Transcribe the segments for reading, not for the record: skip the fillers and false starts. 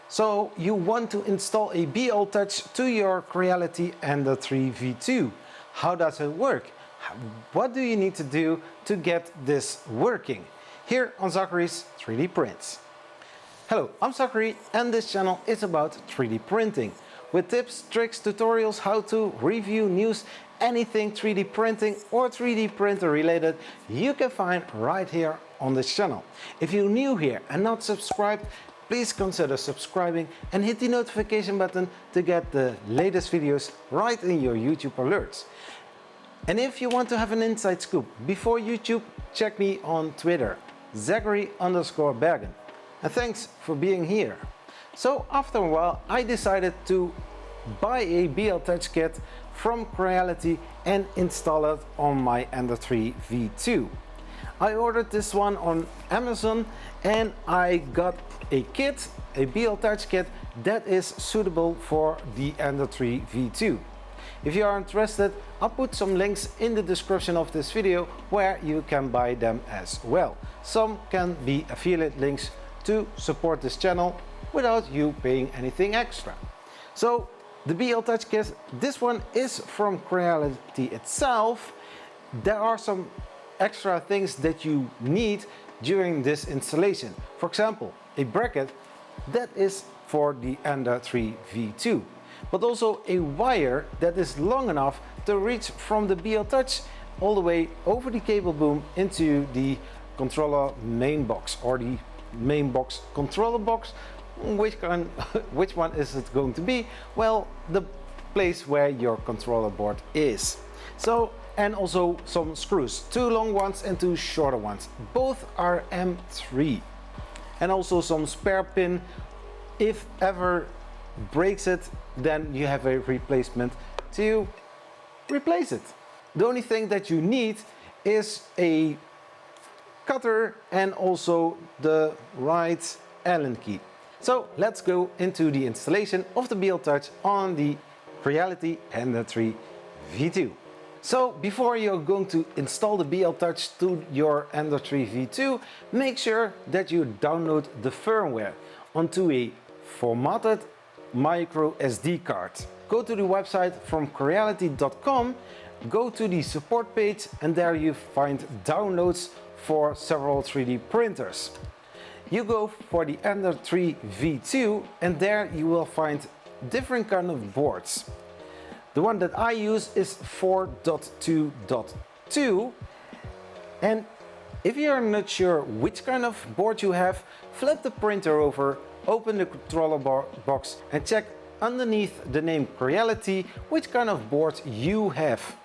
So you want to install a BL Touch to your Creality Ender 3 V2. How does it work? What do you need to do to get this working? Here on Zachary's 3D Prints. Hello, I'm Zachary and this channel is about 3D printing. With tips, tricks, tutorials, how to, review, news, anything 3D printing or 3D printer related, you can find right here on this channel. If you're new here and not subscribed, please consider subscribing and hit the notification button to get the latest videos right in your YouTube alerts. And if you want to have an inside scoop before YouTube, check me on Twitter, Zachary_Bergen. And thanks for being here. So after a while I decided to buy a BL Touch kit from Creality and install it on my Ender 3 V2. I ordered this one on Amazon and I got a kit, a BL Touch kit that is suitable for the Ender 3 V2. If you are interested, I'll put some links in the description of this video where you can buy them as well. Some can be affiliate links to support this channel without you paying anything extra. So the BL Touch kit, this one is from Creality itself. There are some extra things that you need during this installation. For example, a bracket that is for the Ender 3 V2, but also a wire that is long enough to reach from the BL Touch all the way over the cable boom into the controller main box, or the main box controller box. Which one is it going to be? Well, the place where your controller board is. So, and also some screws, 2 long ones and 2 shorter ones. Both are M3. And also some spare pin. If ever breaks it, then you have a replacement to replace it. The only thing that you need is a cutter and also the right Allen key. So let's go into the installation of the BL Touch on the Creality Ender 3 V2. So before you're going to install the BL Touch to your Ender 3 V2, make sure that you download the firmware onto a formatted micro SD card. Go to the website from creality.com, go to the support page, and there you find downloads for several 3D printers. You go for the Ender 3 V2 and there you will find different kind of boards. The one that I use is 4.2.2, and if you're not sure which kind of board you have, flip the printer over, open the controller box and check underneath the name Creality which kind of board you have,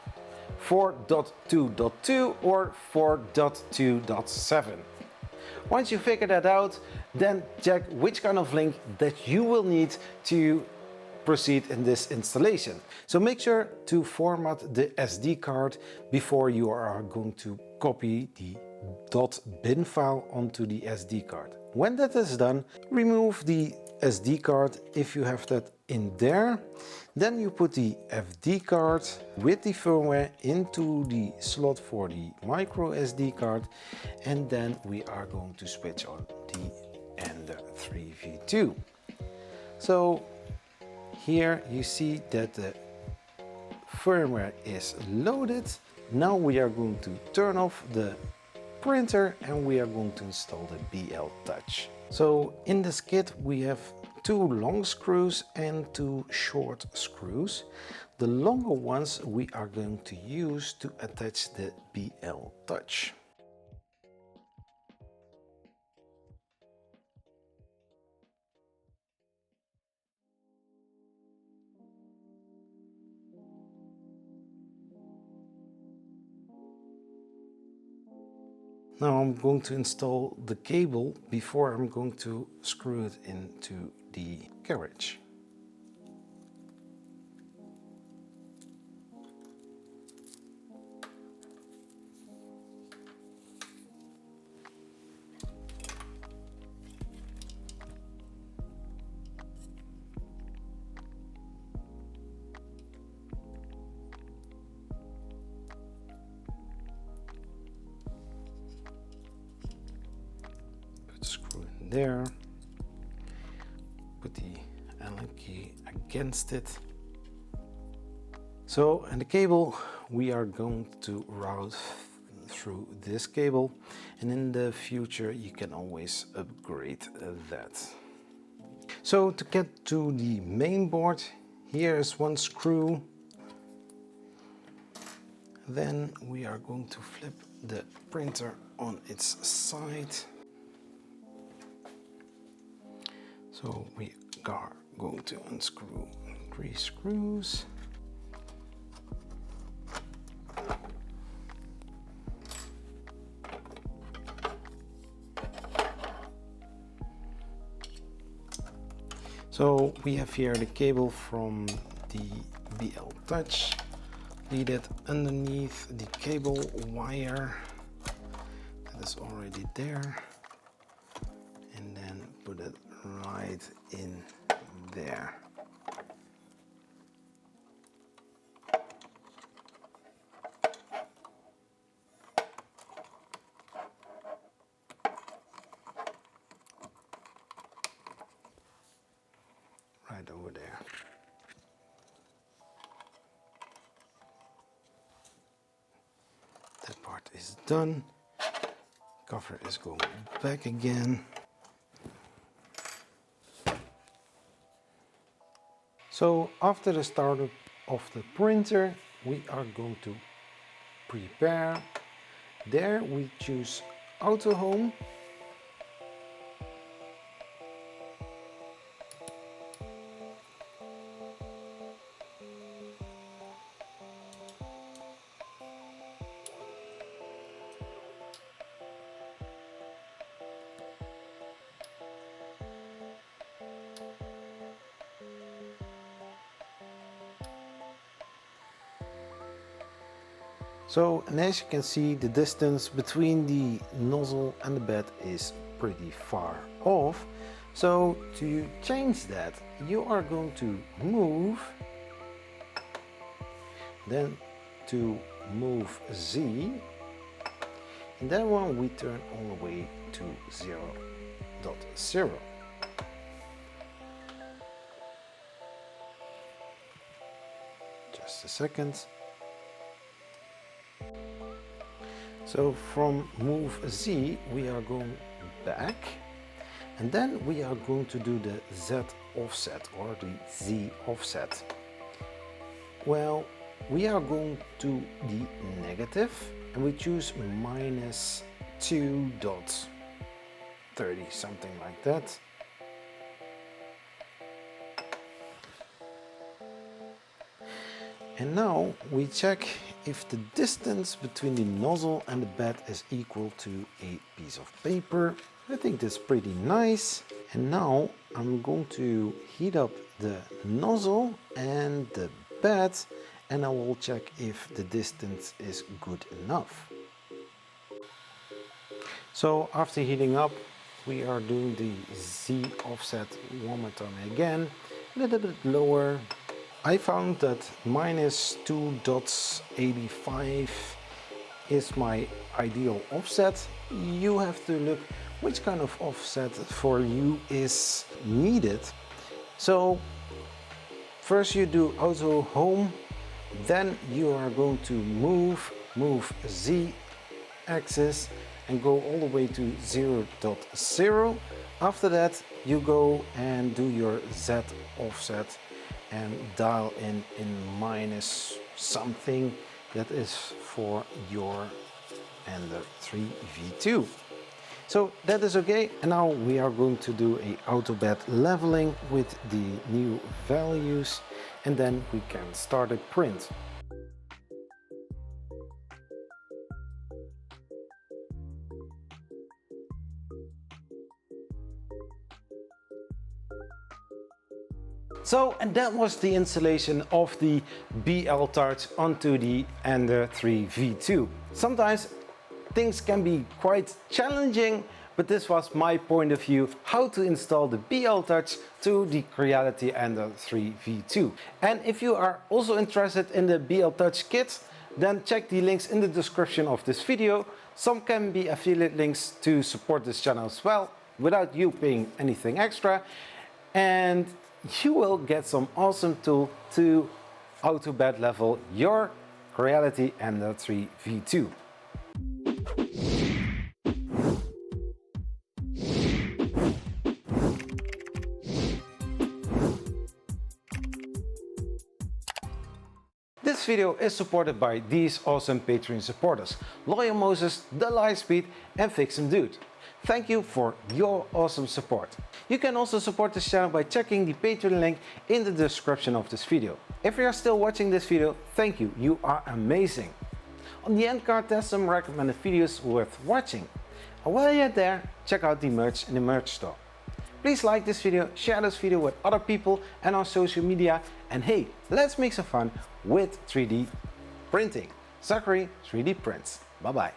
4.2.2 or 4.2.7. Once you figure that out, then check which kind of link that you will need to proceed in this installation. So make sure to format the SD card before you are going to copy the .bin file onto the SD card. When that is done, remove the SD card if you have that in there. Then you put the FD card with the firmware into the slot for the micro SD card, and then we are going to switch on the Ender 3 V2. So here you see that the firmware is loaded. Now we are going to turn off the printer and we are going to install the BL Touch. So in this kit we have 2 long screws and 2 short screws. The longer ones we are going to use to attach the BL Touch. Now I'm going to install the cable before I'm going to screw it into the carriage. Screw in there, put put the Allen key against it. So, and the cable, we are going to route through this cable, and in the future you can always upgrade that. So to get to the main board, here is one screw. Then we are going to flip the printer on its side. So we are going to unscrew 3 screws. So we have here the cable from the BL Touch. Lead it underneath the cable wire that is already there, and then put it right in there. Right over there. That part is done. Cover is going back again. So after the startup of the printer, we are going to prepare. There we choose Auto Home. So, and as you can see, the distance between the nozzle and the bed is pretty far off. So to change that, you are going to move, then to move Z, and then when we turn all the way to 0.0. Just a second. So from move Z, we are going back, and then we are going to do the Z offset or the Z offset. Well, we are going to the negative, and we choose -2.30, something like that. And now we check if the distance between the nozzle and the bed is equal to a piece of paper. I think that's pretty nice. And now I'm going to heat up the nozzle and the bed, and I will check if the distance is good enough. So after heating up, we are doing the Z offset one more time again, a little bit lower. I found that -2.85 is my ideal offset. You have to look which kind of offset for you is needed. So first you do Auto Home, then you are going to move Z axis and go all the way to 0.0. After that you go and do your Z offset and dial in minus something that is for your Ender 3 V2. So that is okay, and now we are going to do a auto bed leveling with the new values, and then we can start a print. So, and that was the installation of the BL Touch onto the Ender 3 V2. Sometimes things can be quite challenging, but this was my point of view how to install the BL Touch to the Creality Ender 3 V2. And if you are also interested in the BL Touch kit, then check the links in the description of this video. Some can be affiliate links to support this channel as well, without you paying anything extra. and you will get some awesome tool to auto bed level your Creality Ender 3 V2. This video is supported by these awesome Patreon supporters: Loyal Moses, The Lightspeed, and Fixin' Dude. Thank you for your awesome support. You can also support this channel by checking the Patreon link in the description of this video. If you are still watching this video, thank you, you are amazing. On the end card there's some recommended videos worth watching. And while you're there, check out the merch in the merch store. Please like this video, share this video with other people and on social media, and hey, let's make some fun with 3D printing. Zachary 3D Prints. Bye bye.